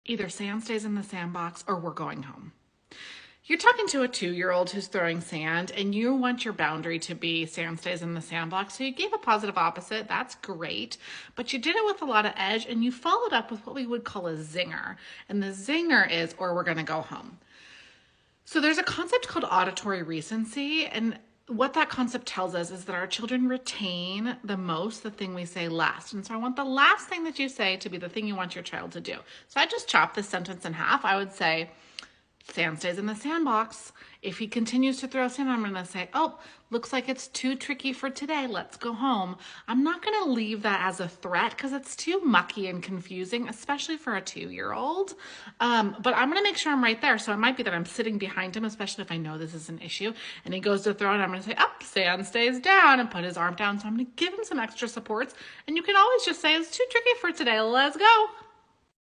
Either sand stays in the sandbox or we're going home. You're talking to a 2-year-old who's throwing sand and you want your boundary to be sand stays in the sandbox. So you gave a positive opposite. That's great. But you did it with a lot of edge and you followed up with what we would call a zinger. And the zinger is, or we're going to go home. So there's a concept called auditory recency. And what that concept tells us is that our children retain the most the thing we say last. And so I want the last thing that you say to be the thing you want your child to do. So I just chopped this sentence in half. I would say, sand stays in the sandbox. If he continues to throw sand, I'm going to say, oh, looks like it's too tricky for today. Let's go home. I'm not going to leave that as a threat because it's too mucky and confusing, especially for a 2-year-old. But I'm going to make sure I'm right there. So it might be that I'm sitting behind him, especially if I know this is an issue. And he goes to throw it. I'm going to say, up, sand stays down, and put his arm down. So I'm going to give him some extra supports. And you can always just say, it's too tricky for today. Let's go.